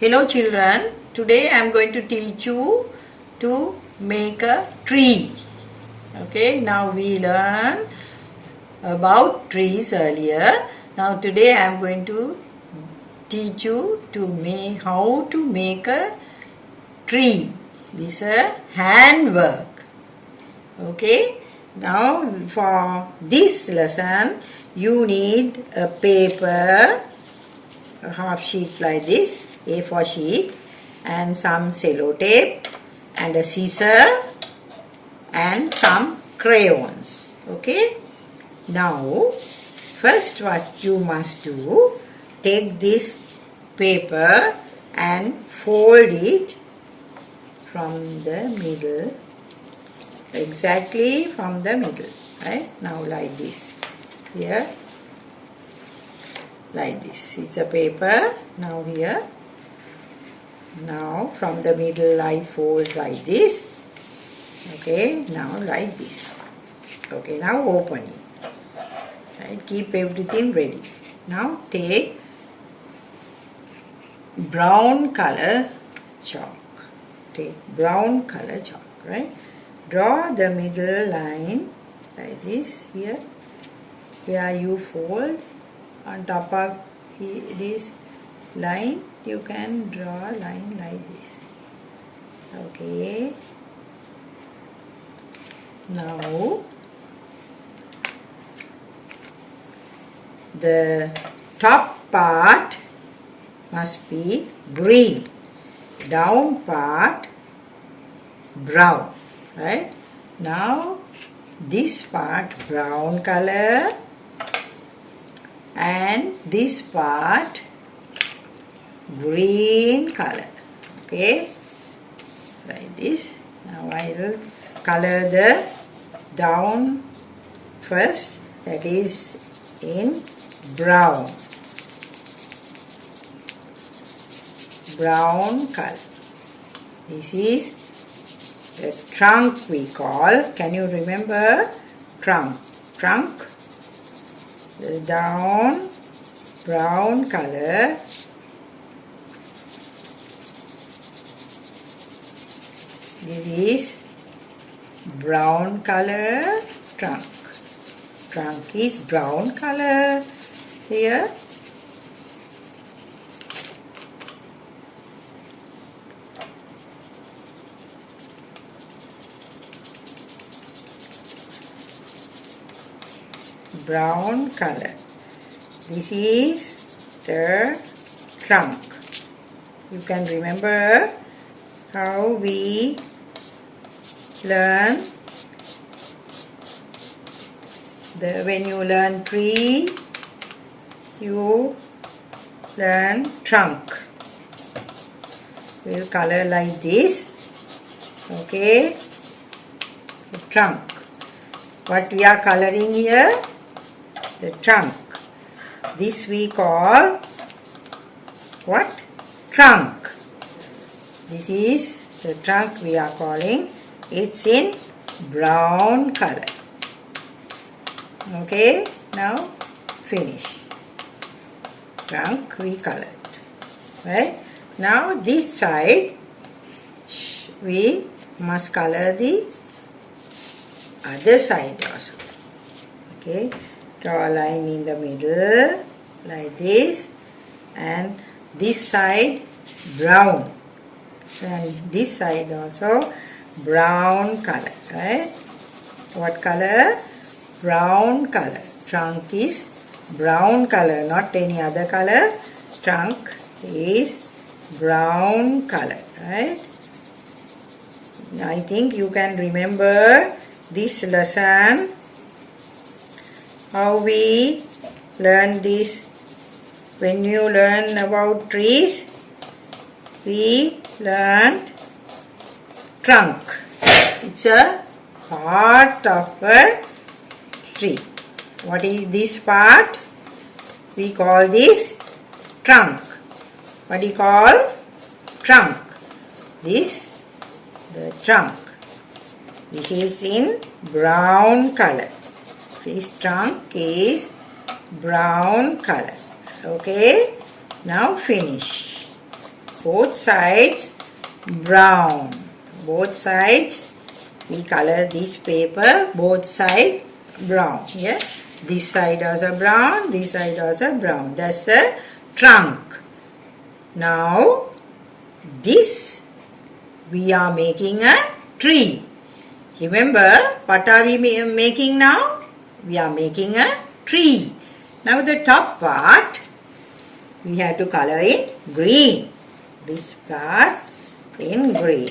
Hello children, today I am going to teach you to make a tree. Okay, now we learned about trees earlier. Now today I am going to teach you to make how to make a tree. This is a handwork. Okay, now for this lesson you need a paper, a half sheet like this, A4 sheet, and some cello tape and a scissor and some crayons. Okay, now first what you must do, take this paper and fold it from the middle, exactly from the middle, right? Now like this, here, like this. It's a paper. Now here, now from the middle I fold like this. Okay, now like this. Okay, now open it. Right, keep everything ready. Now take brown color chalk. Take brown color chalk, right? Draw the middle line like this here, where you fold. On top of this line, you can draw a line like this. Okay. Now, the top part must be green, down part brown, right? Now, this part brown color, and this part green color. Okay, like this. Now I will color the down first, that is in brown color. This is the trunk we call. Can you remember trunk? The down brown color, this is brown color trunk. Trunk is brown color here. Brown color. This is the trunk. You can remember how we learn when you learn tree, you learn trunk. We'll color like this. Okay, the trunk. What we are coloring here? The trunk. This we call what? Trunk. This is the trunk we are calling. It's in brown color. Okay, now finish. Trunk we colored. Right? Now this side we must color the other side also. Okay, draw a line in the middle like this, and this side brown, and this side also brown color, right? What color? Brown color. Trunk is brown color, not any other color. Trunk is brown color, right? I think you can remember this lesson, how we learn this. When you learn about trees, we learned trunk. It's a part of a tree. What is this part? We call this trunk. What do you call? Trunk. This, the trunk. This is in brown color. This trunk is brown color. Okay, now finish. both sides brown. Both sides we color this paper, both sides brown. Yeah, this side also brown, this side also brown. That's a trunk. Now this we are making a tree. Remember what are we making now? We are making a tree. Now the top part we have to color it green. This part in green.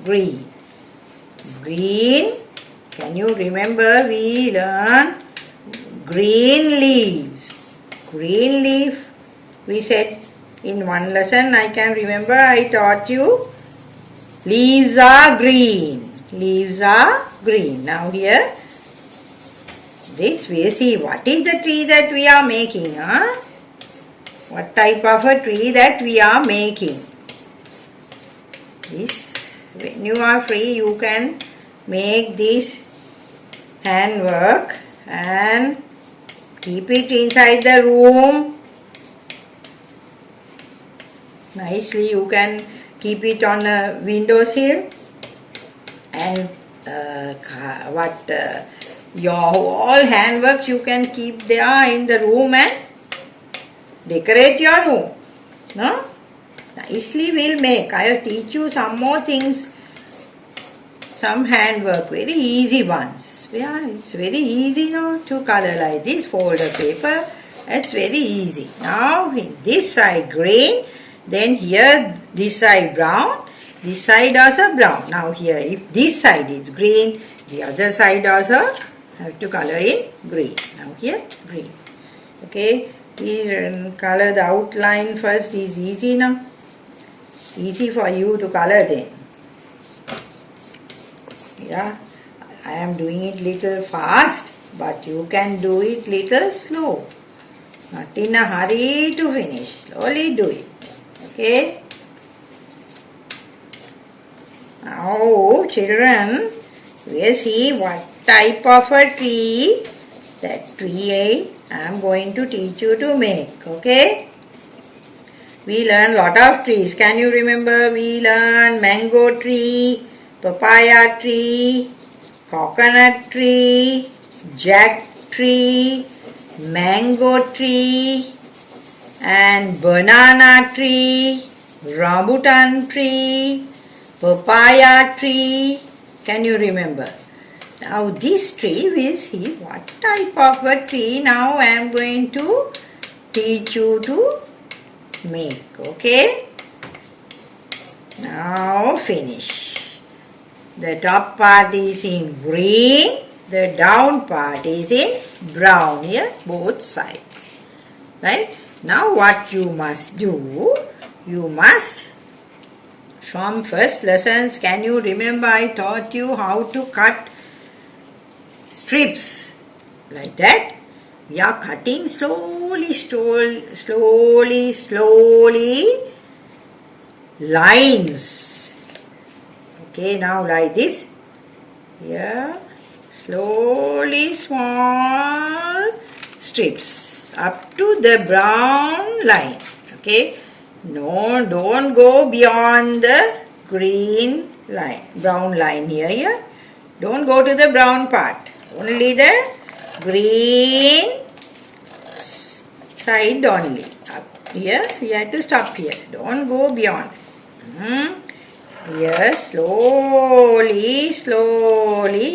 Green. Green. Can you remember we learned green leaves. Green leaf we said in one lesson. I can remember I taught you leaves are green. Leaves are green. Now here this we see what is the tree that we are making. What type of a tree that we are making. This, when you are free you can make this handwork and keep it inside the room. Nicely you can keep it on a windowsill and your all handworks you can keep there in the room and decorate your room. No? Nicely we'll make. I'll teach you some more things. Some handwork, very easy ones. Yeah, it's very easy now to color like this. Fold a paper. That's very easy. Now in this side green. Then here this side brown. This side also brown. Now here if this side is green, the other side also have to color in green. Now here green. Okay, we color the outline first is easy now. Easy for you to color then. Yeah, I am doing it little fast, but you can do it little slow. Not in a hurry to finish. Slowly do it. Okay. Now children, we'll see what type of a tree. That tree I am going to teach you to make. Okay. We learn lot of trees. Can you remember? We learn mango tree, papaya tree, coconut tree, jack tree, mango tree, and banana tree, rambutan tree, papaya tree. Can you remember? Now this tree, we'll see what type of a tree now I am going to teach you to make. Okay. Now finish. The top part is in green. The down part is in brown. Here both sides. Right. Now what you must do? You must, from first lessons, can you remember I taught you how to cut strips like that? We are cutting slowly lines. Okay, now like this. Here, slowly small strips up to the brown line. Okay, no, don't go beyond the green line, brown line here. Don't go to the brown part. Only the green side only. Up here, we have to stop here. Don't go beyond. Here, slowly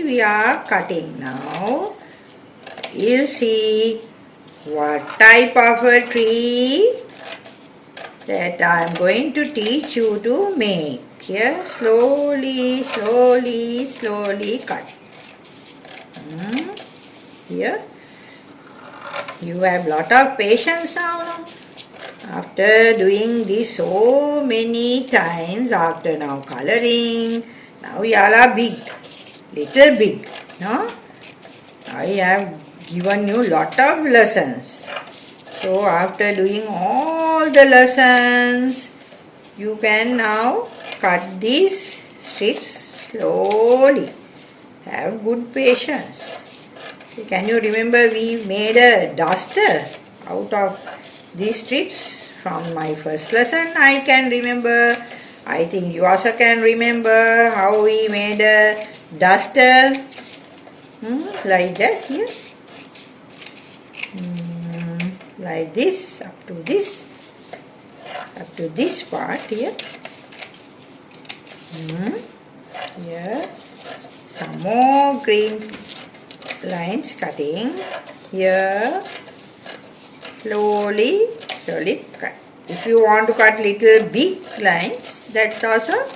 we are cutting now. You see what type of a tree that I am going to teach you to make. Here, slowly cut. Here, you have lot of patience now. After doing this so many times, after now coloring, now we all are big, little big. No? I have given you lot of lessons. So after doing all the lessons, you can now cut these strips slowly. Have good patience. Can you remember we made a duster out of these tricks from my first lesson. I can remember. I think you also can remember how we made a duster. Like that here. Like this, up to this part here. Here. Some more green lines cutting. Here. Slowly cut. If you want to cut little big lines, that's also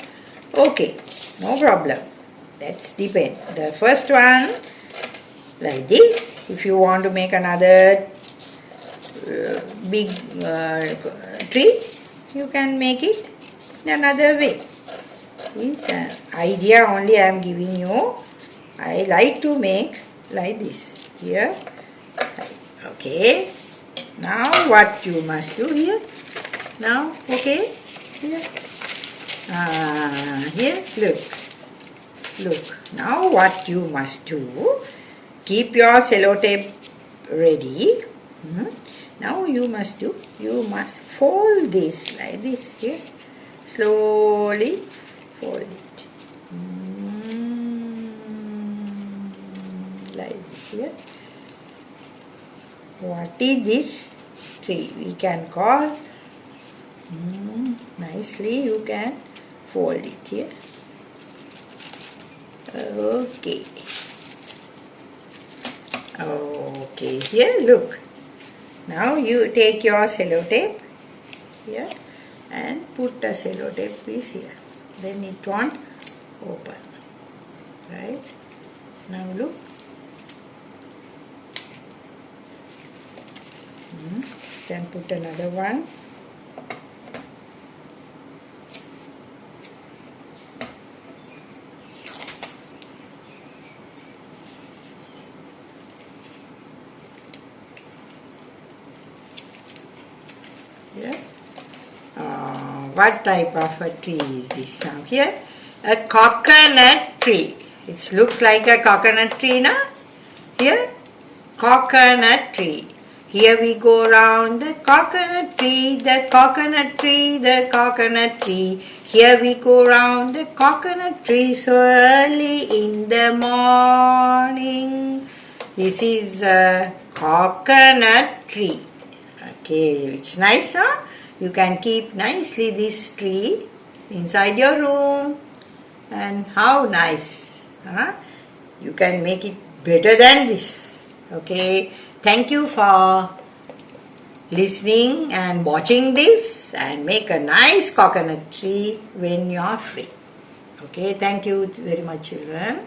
okay. No problem. That's depend. The first one like this. If you want to make another big tree, you can make it in another way. It's an idea only I am giving you. I like to make like this here. Okay. Now what you must do here? Now, okay, here. Here, look. Now what you must do? Keep your sellotape ready. Now you must fold this like this here. Slowly fold it. Like this here. What is this tree? We can call. Nicely you can fold it here. Okay. Okay, here look. Now you take your sellotape here and put a sellotape piece here. Then it won't open. Right? Now look. Then put another one. Here. What type of a tree is this now? Here, a coconut tree. It looks like a coconut tree now. Here, coconut tree. Here we go round the coconut tree, the coconut tree, the coconut tree. Here we go round the coconut tree so early in the morning. This is a coconut tree. Okay, it's nice, huh? You can keep nicely this tree inside your room. And how nice, huh? You can make it better than this. Okay. Thank you for listening and watching this, and make a nice coconut tree when you are free. Okay, thank you very much, children.